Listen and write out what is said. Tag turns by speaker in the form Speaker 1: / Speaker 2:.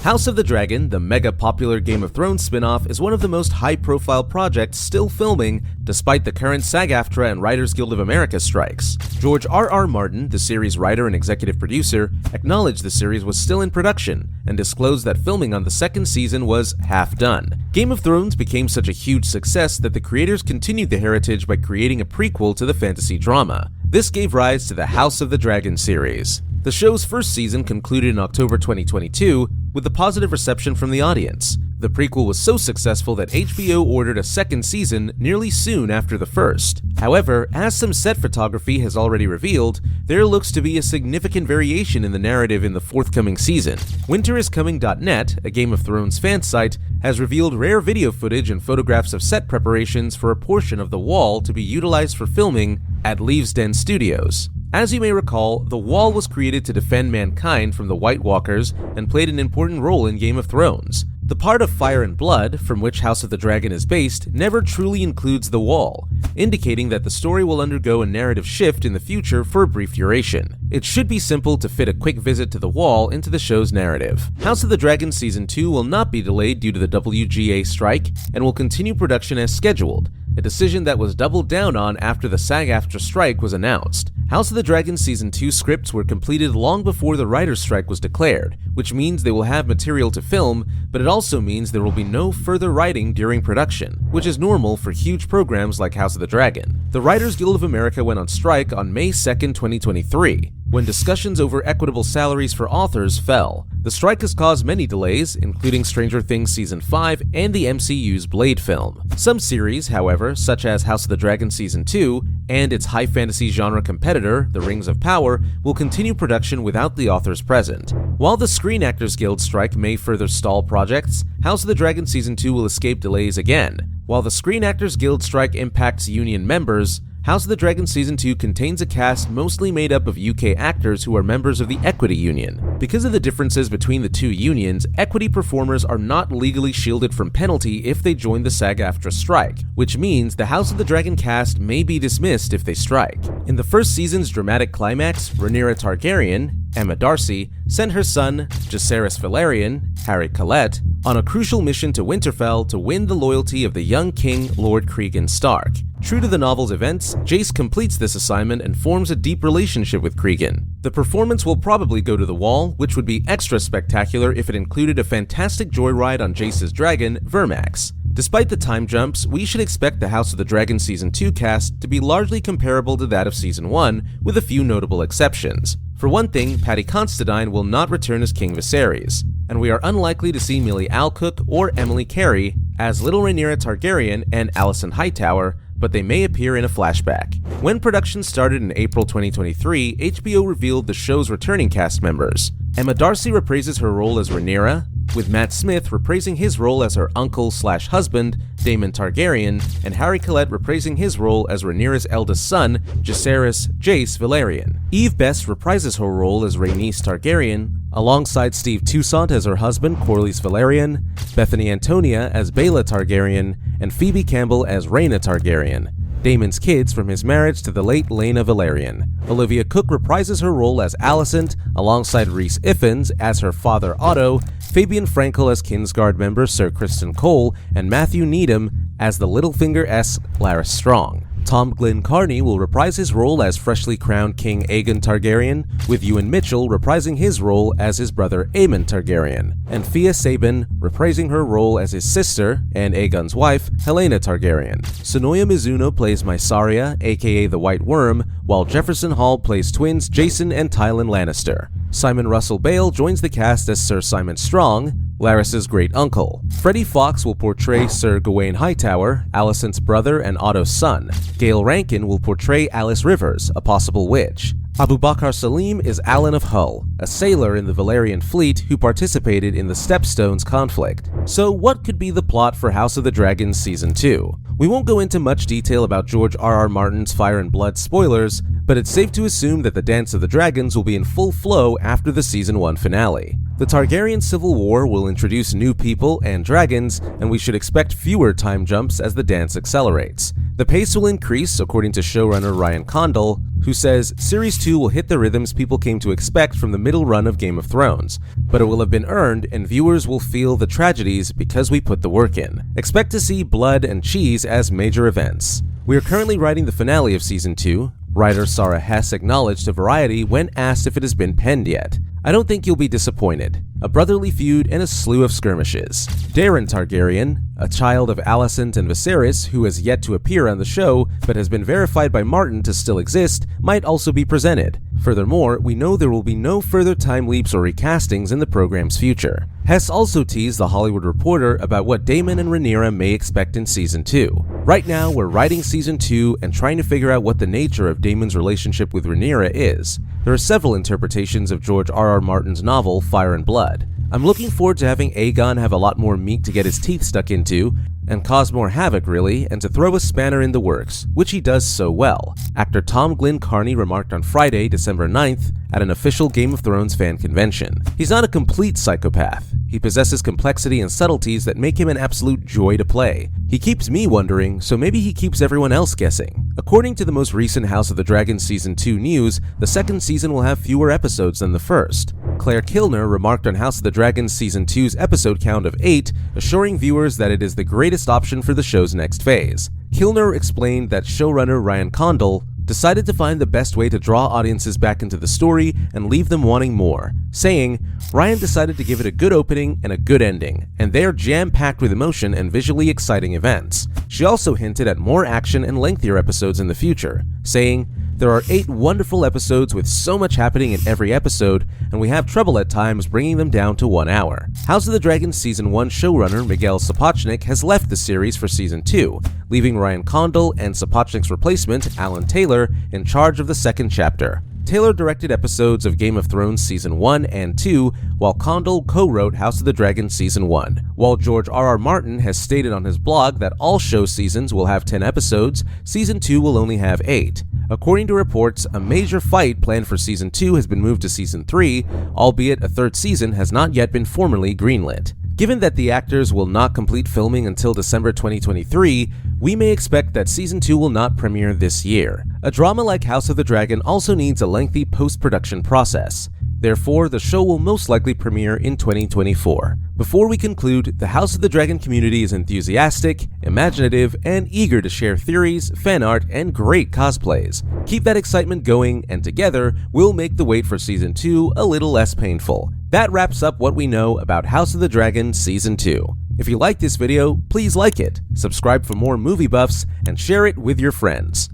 Speaker 1: House of the Dragon, the mega-popular Game of Thrones spin-off, is one of the most high-profile projects still filming despite the current SAG-AFTRA and Writers Guild of America strikes. George R.R. Martin, the series writer and executive producer, acknowledged the series was still in production and disclosed that filming on the second season was half done. Game of Thrones became such a huge success that the creators continued the heritage by creating a prequel to the fantasy drama. This gave rise to the House of the Dragon series. The show's first season concluded in October 2022 with a positive reception from the audience. The prequel was so successful that HBO ordered a second season nearly soon after the first. However, as some set photography has already revealed, there looks to be a significant variation in the narrative in the forthcoming season. Winteriscoming.net, a Game of Thrones fan site, has revealed rare video footage and photographs of set preparations for a portion of the wall to be utilized for filming at Leaves' Den Studios. As you may recall, the wall was created to defend mankind from the White Walkers and played an important role in Game of Thrones. The part of Fire and Blood, from which House of the Dragon is based, never truly includes the wall, indicating that the story will undergo a narrative shift in the future for a brief duration. It should be simple to fit a quick visit to the wall into the show's narrative. House of the Dragon Season 2 will not be delayed due to the WGA strike and will continue production as scheduled, a decision that was doubled down on after the SAG-AFTRA strike was announced. House of the Dragon Season 2 scripts were completed long before the writer's strike was declared, which means they will have material to film, but it also means there will be no further writing during production, which is normal for huge programs like House of the Dragon. The Writers Guild of America went on strike on May 2, 2023, when discussions over equitable salaries for authors fell. The strike has caused many delays, including Stranger Things Season 5 and the MCU's Blade film. Some series, however, such as House of the Dragon Season 2 and its high fantasy genre competitor, The Rings of Power, will continue production without the authors present. While the Screen Actors Guild strike may further stall projects, House of the Dragon Season 2 will escape delays again. While the Screen Actors Guild strike impacts union members, House of the Dragon Season 2 contains a cast mostly made up of UK actors who are members of the Equity Union. Because of the differences between the two unions, Equity performers are not legally shielded from penalty if they join the SAG-AFTRA strike, which means the House of the Dragon cast may be dismissed if they strike. In the first season's dramatic climax, Rhaenyra Targaryen, Emma Darcy, sent her son, Jacaerys Velaryon, Harry Collette, on a crucial mission to Winterfell to win the loyalty of the young king Lord Cregan Stark. True to the novel's events, Jace completes this assignment and forms a deep relationship with Cregan. The performance will probably go to the wall, which would be extra spectacular if it included a fantastic joyride on Jace's dragon, Vermax. Despite the time jumps, we should expect the House of the Dragon Season 2 cast to be largely comparable to that of Season 1, with a few notable exceptions. For one thing, Paddy Considine will not return as King Viserys, and we are unlikely to see Millie Alcock or Emily Carey as Little Rhaenyra Targaryen and Alicent Hightower, but they may appear in a flashback. When production started in April 2023, HBO revealed the show's returning cast members. Emma Darcy reprises her role as Rhaenyra, with Matt Smith reprising his role as her uncle/husband, Daemon Targaryen, and Harry Collette reprising his role as Rhaenyra's eldest son, Jacaerys Jace Velaryon. Eve Best reprises her role as Rhaenys Targaryen, alongside Steve Toussaint as her husband, Corlys Velaryon, Bethany Antonia as Baela Targaryen, and Phoebe Campbell as Rhaena Targaryen, Daemon's kids from his marriage to the late Laena Velaryon. Olivia Cooke reprises her role as Alicent, alongside Rhys Ifans as her father Otto, Fabian Frankel as Kingsguard member Sir Criston Cole, and Matthew Needham as the Littlefinger-esque Larys Strong. Tom Glyn Carney will reprise his role as freshly crowned King Aegon Targaryen, with Ewan Mitchell reprising his role as his brother Aemon Targaryen, and Fia Sabin reprising her role as his sister and Aegon's wife, Helena Targaryen. Sonoya Mizuno plays Mysaria, aka the White Worm, while Jefferson Hall plays twins Jason and Tywin Lannister. Simon Russell Bale joins the cast as Sir Simon Strong, Larys's great uncle. Freddie Fox will portray Sir Gawain Hightower, Alicent's brother and Otto's son. Gail Rankin will portray Alice Rivers, a possible witch. Abubakar Salim is Alan of Hull, a sailor in the Valyrian fleet who participated in the Stepstones conflict. So what could be the plot for House of the Dragon Season 2? We won't go into much detail about George R.R. Martin's Fire and Blood spoilers, but it's safe to assume that the Dance of the Dragons will be in full flow after the Season 1 finale. The Targaryen Civil War will introduce new people and dragons, and we should expect fewer time jumps as the dance accelerates. The pace will increase, according to showrunner Ryan Condal, who says Series 2 will hit the rhythms people came to expect from the middle run of Game of Thrones, but it will have been earned and viewers will feel the tragedies because we put the work in. Expect to see blood and cheese as major events. We are currently writing the finale of Season 2. Writer Sarah Hess acknowledged to Variety when asked if it has been penned yet. I don't think you'll be disappointed. A brotherly feud and a slew of skirmishes. Daeron Targaryen, a child of Alicent and Viserys who has yet to appear on the show but has been verified by Martin to still exist, might also be presented. Furthermore, we know there will be no further time leaps or recastings in the program's future. Hess also teased The Hollywood Reporter about what Daemon and Rhaenyra may expect in Season 2. Right now, we're writing Season 2 and trying to figure out what the nature of Daemon's relationship with Rhaenyra is. There are several interpretations of George R.R. Martin's novel Fire and Blood. I'm looking forward to having Aegon have a lot more meat to get his teeth stuck into, and cause more havoc really, and to throw a spanner in the works, which he does so well. Actor Tom Glyn Carney remarked on Friday, December 9th, at an official Game of Thrones fan convention. He's not a complete psychopath. He possesses complexity and subtleties that make him an absolute joy to play. He keeps me wondering, so maybe he keeps everyone else guessing. According to the most recent House of the Dragon Season 2 news, the second season will have fewer episodes than the first. Claire Kilner remarked on House of the Dragon Season 2's episode count of 8, assuring viewers that it is the greatest option for the show's next phase. Kilner explained that showrunner Ryan Condal decided to find the best way to draw audiences back into the story and leave them wanting more, saying, Ryan decided to give it a good opening and a good ending, and they're jam-packed with emotion and visually exciting events. She also hinted at more action and lengthier episodes in the future, saying, there are 8 wonderful episodes with so much happening in every episode, and we have trouble at times bringing them down to 1 hour. House of the Dragon Season 1 showrunner Miguel Sapochnik has left the series for Season 2, leaving Ryan Condal and Sapochnik's replacement, Alan Taylor, in charge of the second chapter. Taylor directed episodes of Game of Thrones Season 1 and 2, while Condal co-wrote House of the Dragon Season 1. While George R.R. Martin has stated on his blog that all show seasons will have 10 episodes, Season 2 will only have 8. According to reports, a major fight planned for Season 2 has been moved to Season 3, albeit a third season has not yet been formally greenlit. Given that the actors will not complete filming until December 2023, we may expect that Season 2 will not premiere this year. A drama like House of the Dragon also needs a lengthy post-production process. Therefore, the show will most likely premiere in 2024. Before we conclude, the House of the Dragon community is enthusiastic, imaginative, and eager to share theories, fan art, and great cosplays. Keep that excitement going, and together, we'll make the wait for Season 2 a little less painful. That wraps up what we know about House of the Dragon Season 2. If you like this video, please like it, subscribe for more movie buffs, and share it with your friends.